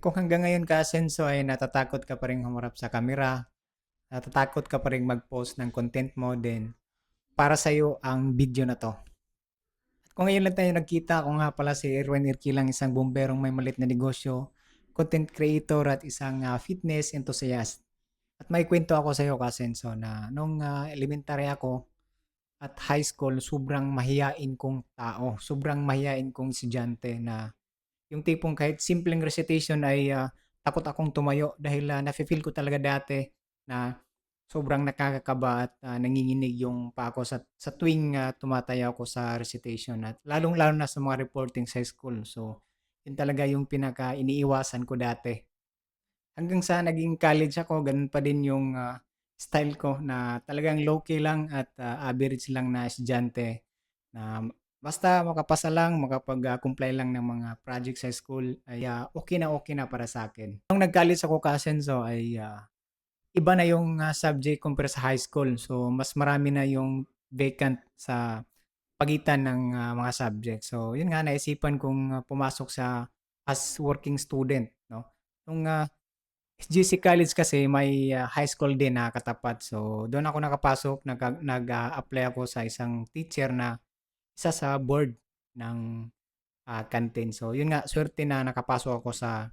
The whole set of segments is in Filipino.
Kung hanggang ngayon ka asenso ay natatakot ka pa ring humarap sa kamera, natatakot ka pa ring mag-post ng content mo, then para sa'yo ang video na 'to. At kung ngayon lang tayo nagkita, ako nga pala si Erwin Irkilang, isang bumberong may maliit na negosyo, content creator at isang, fitness enthusiast. At may kwento ako sa'yo ka-asenso na nung, elementary ako at high school, sobrang mahiyain kong tao, sobrang mahiyain kong estudyante na yung tipong kahit simpleng recitation ay, takot akong tumayo dahil, nafi-feel ko talaga dati na sobrang nakakakaba at, nanginginig yung paa ko sa tuwing, tumatayo ako sa recitation at lalong-lalo na sa mga reporting sa school. So, yun talaga yung pinaka-iniiwasan ko dati. Hanggang sa naging college ako, ganun pa din yung, style ko na talagang low-key lang at, average lang na estudyante na basta makapasa lang, makapag, comply lang ng mga project sa school ay, okey na para sa akin. Nung nag-college ako ka-Asenso ay, iba na yung, subject compare sa high school. So, mas marami na yung vacant sa pagitan ng, mga subject. So, yun nga naisipan kong, pumasok sa as working student 'no. Nung, SGC College kasi may, high school din na katapat. So, doon ako nakapasok, apply ako sa isang teacher na isa sa board ng, canteen. So, yun nga suwerte na nakapasok ako sa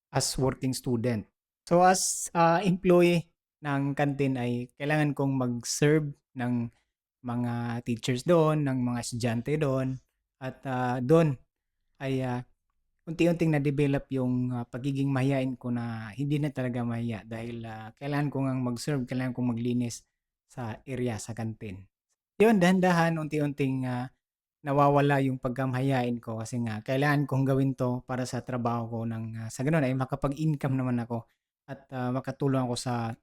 as working student. So, as, employee ng canteen ay kailangan kong mag-serve ng mga teachers doon, ng mga estudyante doon at, do'n ay, unti-unting na-develop yung, pagiging mahiyain ko na hindi na talaga mahiya dahil, kailangan ko ngang mag-serve, kailangan kong maglinis sa area, sa canteen. Yun, dahan-dahan unti-unting, nawawala yung pagka-mahiyain ko kasi nga kailangan kong gawin 'to para sa trabaho ko ng, sa gano'n ay makapag-income naman ako at, makatulong ako sa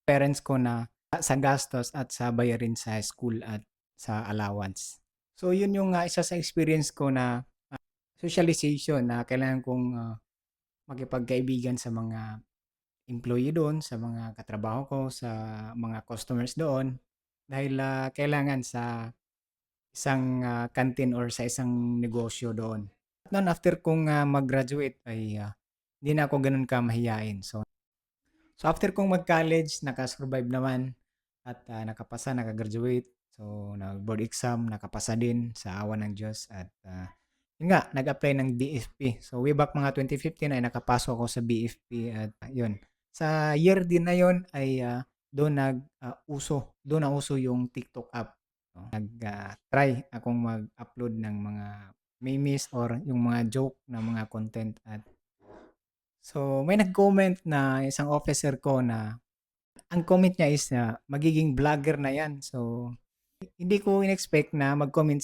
parents ko na sa gastos at sa bayarin sa school at sa allowance. So yun yung, isa sa experience ko na socialization na kailangan kong, makipagkaibigan sa mga employee doon, sa mga katrabaho ko, sa mga customers doon. Dahil, kailangan sa isang, canteen or sa isang negosyo doon. At no'n after kong, mag-graduate ay, hindi na ako gano'n ka-mahiyain. So after kong mag-college, naka-survive naman at, nakapasa, naka-graduate. So nag-board exam, nakapasa din sa awa ng Diyos at, yun nga, nag-apply ng DFP. So way back mga 2015 ay nakapasok ako sa BFP at yun. Sa year din na yun ay, doon nauso yung TikTok app, 'no. Try akong mag-upload ng mga memes or yung mga joke na mga content at so may nag-comment na isang officer ko na ang comment niya is na magiging vlogger na 'yan. So hindi ko in-expect na mag-comment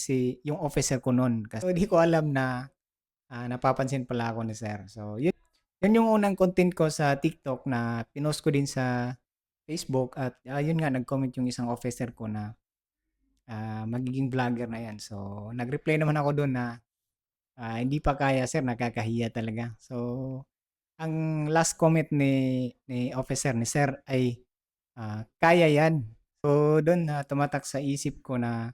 yung officer ko nun kasi hindi ko alam na, napapansin pala ako ni sir. So yun yung unang content ko sa TikTok na pinost ko din sa Facebook at, yun nga nag-comment yung isang officer ko na, magiging vlogger na 'yan. So nag-reply naman ako dun na, "Hindi pa kaya sir, nakakahiya talaga." So ang last comment ni officer, ni sir ay, "Kaya 'yan." So dun, tumatak sa isip ko na,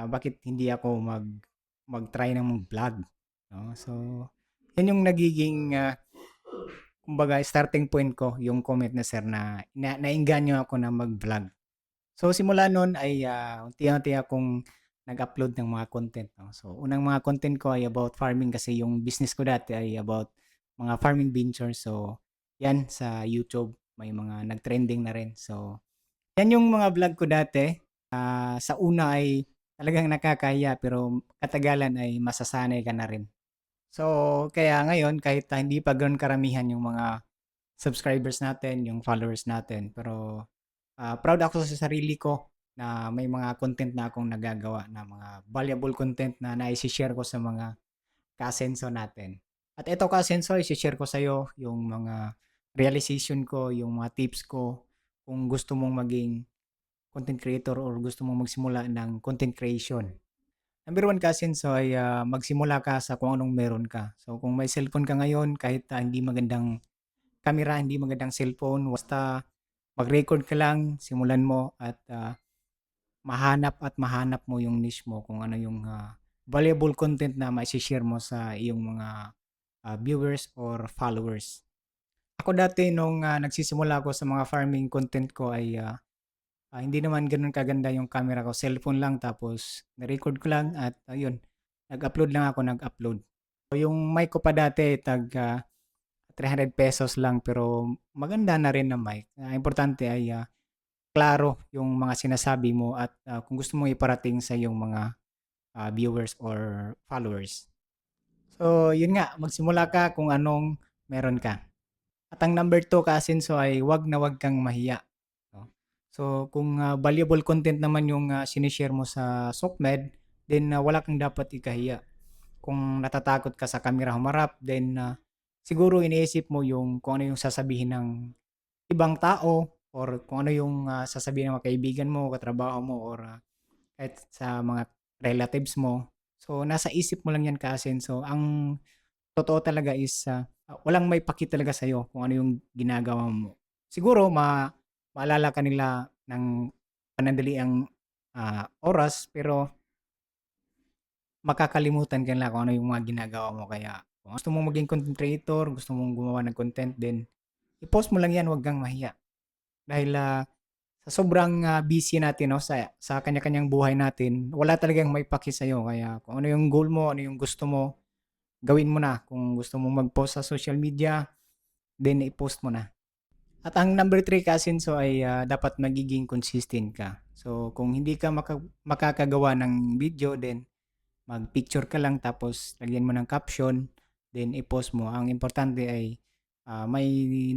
bakit hindi ako mag-try ng mag-vlog, 'no. So yun yung nagiging, kumbaga starting point ko, yung comment ni sir na naengganyo ako na mag-vlog. So simula nun ay, unti-unti akong nag-upload ng mga content 'no. So unang mga content ko ay about farming kasi yung business ko dati ay about mga farming ventures. So 'yan sa YouTube may mga nag-trending na rin. So 'yan yung mga vlog ko dati. Sa una ay talagang nakakahiya pero katagalan ay masasanay ka na rin. So kaya ngayon kahit, hindi pa gano'n karamihan yung mga subscribers natin, yung followers natin, pero proud ako sa sarili ko na may mga content na akong nagagawa na mga valuable content na naise-share ko sa mga ka-Asenso natin. At ito ka-Asenso, ise-share ko sa'yo yung mga realization ko, yung mga tips ko kung gusto mong maging content creator or gusto mong magsimula ng content creation. Number one ka-Asenso ay, magsimula ka sa kung anong meron ka. So kung may cellphone ka ngayon kahit, hindi magandang camera, hindi magandang cellphone, basta mag-record ka lang, simulan mo at, mahanap mo yung niche mo kung ano yung, valuable content na maise-share mo sa iyong mga, viewers or followers. Ako dati nung, nagsisimula ako sa mga farming content ko ay, hindi naman gano'n kaganda yung camera ko, cellphone lang tapos ni-record ko lang at ayun, nag-upload lang ako, nag-upload. So yung mic ko pa dati ₱300 lang pero maganda na rin na mic. Importante ay, klaro yung mga sinasabi mo at, kung gusto mong iparating sa iyong mga, viewers or followers. So yun nga, magsimula ka kung anong meron ka. At ang number 2 kaasenso ay 'wag na 'wag kang mahiya, 'no. So kung, valuable content naman yung, shine-share mo sa SOCMED, then, wala kang dapat ikahiya. Kung natatakot ka sa kamera humarap, then, siguro iniisip mo yung kung ano yung sasabihin ng ibang tao or kung ano yung, sasabihin ng mga kaibigan mo, katrabaho mo or, kahit sa mga relatives mo. So nasa isip mo lang 'yan kaasenso. Ang totoo talaga is, walang maipakit talaga sa'yo kung ano yung ginagawa mo. Siguro maalala ka nila ng panandaliang, oras pero makakalimutan ka nila kung ano yung mga ginagawa mo. Kaya kung gusto mong maging content creator, gusto mong gumawa ng content, then i-post mo lang 'yan, 'wag kang mahiya. Dahil, sa sobrang, busy natin 'no, sa kanya-kanyang buhay natin, wala talagang maipaki sa'yo. Kaya kung ano yung goal mo, ano yung gusto mo, gawin mo na. Kung gusto mong mag-post sa social media, then i-post mo na. At ang number 3 kaasenso ay, dapat magiging consistent ka. So, kung hindi ka makakagawa ng video, then mag-picture ka lang tapos lagyan mo ng caption, then i-post mo. Ang importante ay, may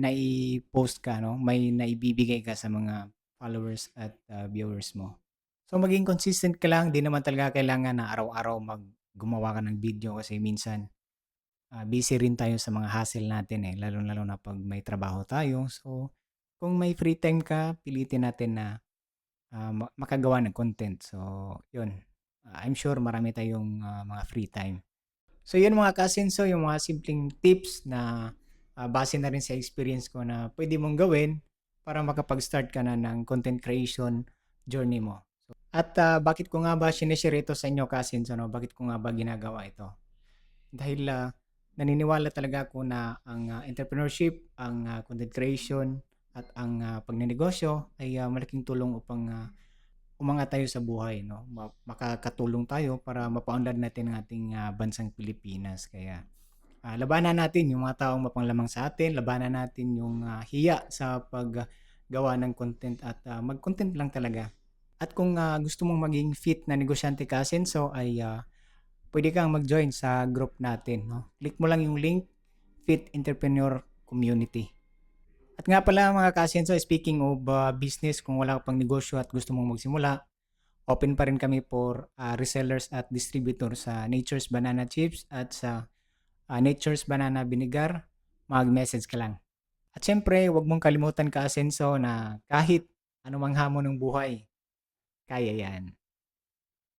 nai-post ka 'no, may naibibigay ka sa mga followers at, viewers mo. So, maging consistent ka lang, 'di naman talaga kailangan na araw-araw gumawa ka ng video kasi minsan busy rin tayo sa mga hustle natin, eh, lalong-lalo na 'pag may trabaho tayo. So, kung may free time ka, pilitin natin na, makagawa ng content. So, 'yun, I'm sure marami tayong, mga free time. So, 'yun mga ka-Asenso, yung mga simpleng tips na, base na rin sa experience ko na puwede mong gawin para makapag-start ka na ng content creation journey mo. At, bakit ko nga ba shine-share ito sa inyo ka-Asenso 'no, bakit ko nga ba ginagawa ito? Dahil, naniniwala talaga ako na ang, entrepreneurship, ang, content creation at ang, pagnenegosyo ay, malaking tulong upang, umangat tayo sa buhay 'no. Makakatulong tayo para mapaunlad natin ang ating, bansang Pilipinas. Kaya, labanan natin yung mga taong mapanglamang sa atin, labanan natin yung, hiya sa paggawa ng content at, mag-content lang talaga. At kung, gusto mong maging fit na negosyante ka Asenso ay, puwede kang mag-join sa group natin 'no. Click mo lang yung link, Fit Entrepreneur Community. At nga pala mga ka-Asenso, speaking of, business, kung wala ka pang negosyo at gusto mong magsimula, open pa rin kami for, resellers at distributor sa Nature's Banana Chips at sa, Nature's Banana Vinegar. Mag-message ka lang. At siyempre, huwag mong kalimutan ka-Asenso na kahit anumang hamon ng buhay, kaya 'yan.